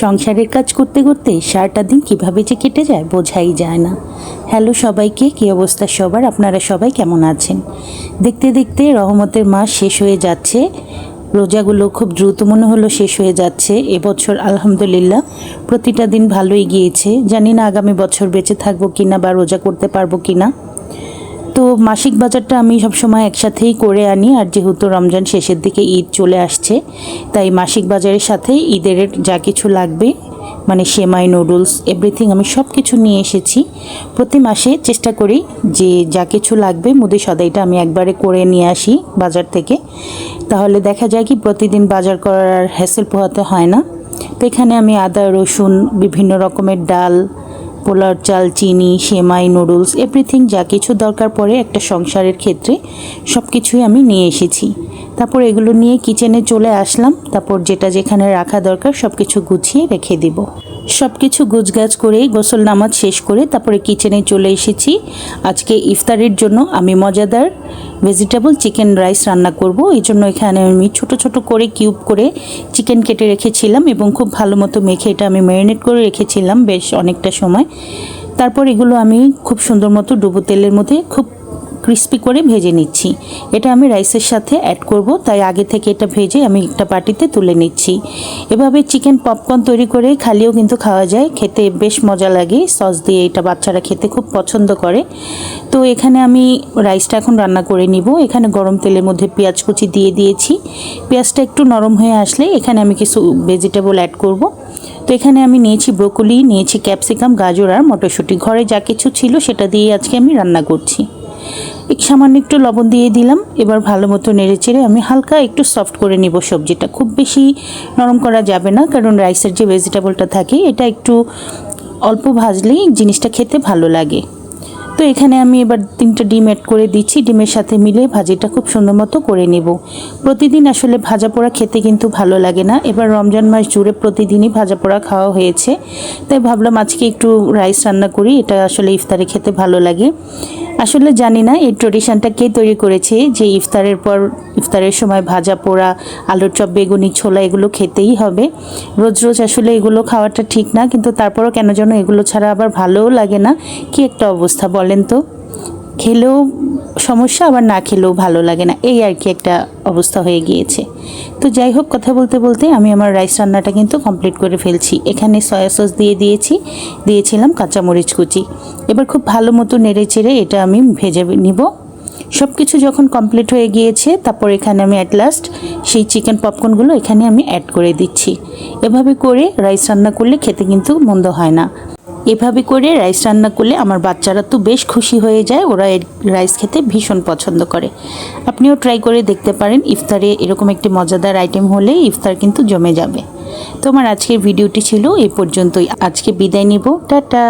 সংসারের কাজ করতে করতে সারাটা দিন কীভাবে যে কেটে যায় বোঝাই যায় না। হ্যালো সবাইকে, কী অবস্থা সবার? আপনারা সবাই কেমন আছেন? দেখতে দেখতে রহমতের মাস শেষ হয়ে যাচ্ছে। রোজাগুলো খুব দ্রুত মনে হলো শেষ হয়ে যাচ্ছে। এবছর আলহামদুলিল্লাহ প্রতিটা দিন ভালোই গিয়েছে। জানি না আগামী বছর বেঁচে থাকবো কিনা বা রোজা করতে পারবো কিনা। তো মাসিক বাজারটা আমি সবসময় একসাথেই করে আনি, আর যেহেতু রমজান শেষের দিকে ঈদ চলে আসছে, তাই মাসিক বাজারের সাথে ঈদের যা কিছু লাগবে মানে সেমাই, নুডলস, এভরিথিং আমি সব কিছু নিয়ে এসেছি। প্রতি মাসে চেষ্টা করি যে যা কিছু লাগবে মুদি সদাইটা আমি একবারে করে নিয়ে আসি বাজার থেকে। তাহলে দেখা যায় কি প্রতিদিন বাজার করার হ্যাসেল পোহাতে হয় না। তো এখানে আমি আদা, রসুন, বিভিন্ন রকমের ডাল, পোলার চাল, চিনি, সেমাই, নুডলস, এভরিথিং যা কিছু দরকার পড়ে একটা সংসারের ক্ষেত্রে সব কিছুই আমি নিয়ে এসেছি। তারপর এগুলো নিয়ে কিচেনে চলে আসলাম। তারপর যেটা যেখানে রাখা দরকার সব কিছু গুছিয়ে রেখে দিব। সব কিছু গুছগাছ করে গোসল নামাজ শেষ করে তারপরে কিচেনে চলে এসেছি। আজকে ইফতারের জন্য আমি মজাদার ভেজিটেবল চিকেন রাইস রান্না করব। এই জন্য এখানে আমি ছোট ছোট করে কিউব করে চিকেন কেটে রেখেছিলাম এবং খুব ভালো মতো মেখে এটা আমি ম্যারিনেট করে রেখেছিলাম বেশ অনেকটা সময়। তারপর এগুলো আমি খুব সুন্দর মতো ডুবো তেলের মধ্যে খুব ক্রিস্পি করে ভেজে নিচ্ছি। এটা আমি রাইসের সাথে অ্যাড করব, তাই আগে থেকে এটা ভেজে আমি একটা বাটিতে তুলে নিচ্ছি। এভাবে চিকেন পপকর্ন তৈরি করে খালিও কিন্তু খাওয়া যায়, খেতে বেশ মজা লাগে। সস দিয়ে এটা বাচ্চারা খেতে খুব পছন্দ করে। তো এখানে আমি রাইসটা এখন রান্না করে নিব। এখানে গরম তেলের মধ্যে পেঁয়াজ কুচি দিয়ে দিয়েছি। পেঁয়াজটা একটু নরম হয়ে আসলে এখানে আমি কিছু ভেজিটেবল অ্যাড করব। তো এখানে আমি নিয়েছি ব্রোকলি, নিয়েছি ক্যাপসিকাম, গাজর আর মটরশুঁটি। ঘরে যা কিছু ছিল সেটা দিয়ে আজকে আমি রান্না করছি। সামান্য একটু লবণ দিয়ে দিলাম। এবার ভালো মতো নেড়েচেড়ে আমি হালকা একটু সফট করে নিব সবজিটা। খুব বেশি নরম করা যাবে না, কারণ রাইসের যে ভেজিটেবলটা থাকে এটা একটু অল্প ভাজলেই জিনিসটা খেতে ভালো লাগে। তো এখানে আমি এবার 3টা ডিম অ্যাড করে দিচ্ছি। ডিমের সাথে মিলে ভাজিটা খুব সুন্দর মতো করে নেব। প্রতিদিন আসলে ভাজা পোড়া খেতে কিন্তু ভালো লাগে না। এবার রমজান মাস জুড়ে প্রতিদিনই ভাজা পোড়া খাওয়া হয়েছে, তাই ভাবলাম আজকে একটু রাইস রান্না করি। এটা আসলে ইফতারে খেতে ভালো লাগে। আসলে জানি না এই ট্রেডিশনটা কে তৈরি করেছে যে ইফতারের পর ইফতারের সময় ভাজা পোড়া, আলুর চপ, বেগুনি, ছোলা এগুলো খেতেই হবে। রোজ রোজ আসলে এগুলো খাওয়াটা ঠিক না, কিন্তু তারপরও কেন যেন এগুলো ছাড়া আবার ভালোও লাগে না। কি একটা অবস্থা বলেন তো, খেলেও সমস্যা আবার না খেলেও ভালো লাগে না, এই আর কি একটা অবস্থা হয়ে গিয়েছে। তো যাই হোক, কথা বলতে বলতে আমি আমার রাইস রান্নাটা কিন্তু কমপ্লিট করে ফেলছি। এখানে সয়া সস দিয়েছিলাম কাঁচামরিচ কুচি। এবার খুব ভালো মতো নেড়ে চেড়ে এটা আমি ভেজে নিব। সব কিছু যখন কমপ্লিট হয়ে গিয়েছে তারপর এখানে আমি অ্যাট লাস্ট সেই চিকেন পপকর্নগুলো এখানে আমি অ্যাড করে দিচ্ছি। এভাবে করে রাইস রান্না করলে খেতে কিন্তু মন্দ হয় না। এভাবে করে রাইস রান্না করলে আমার বাচ্চারা তো বেশ খুশি হয়ে যায়, ওরা রাইস খেতে ভীষণ পছন্দ করে। আপনিও ট্রাই করে দেখতে পারেন। ইফতারে এরকম একটি মজাদার আইটেম হলে ইফতার কিন্তু জমে যাবে। তো আমার আজকের ভিডিওটি ছিল এই পর্যন্তই। আজকে বিদায় নিব, টাটা।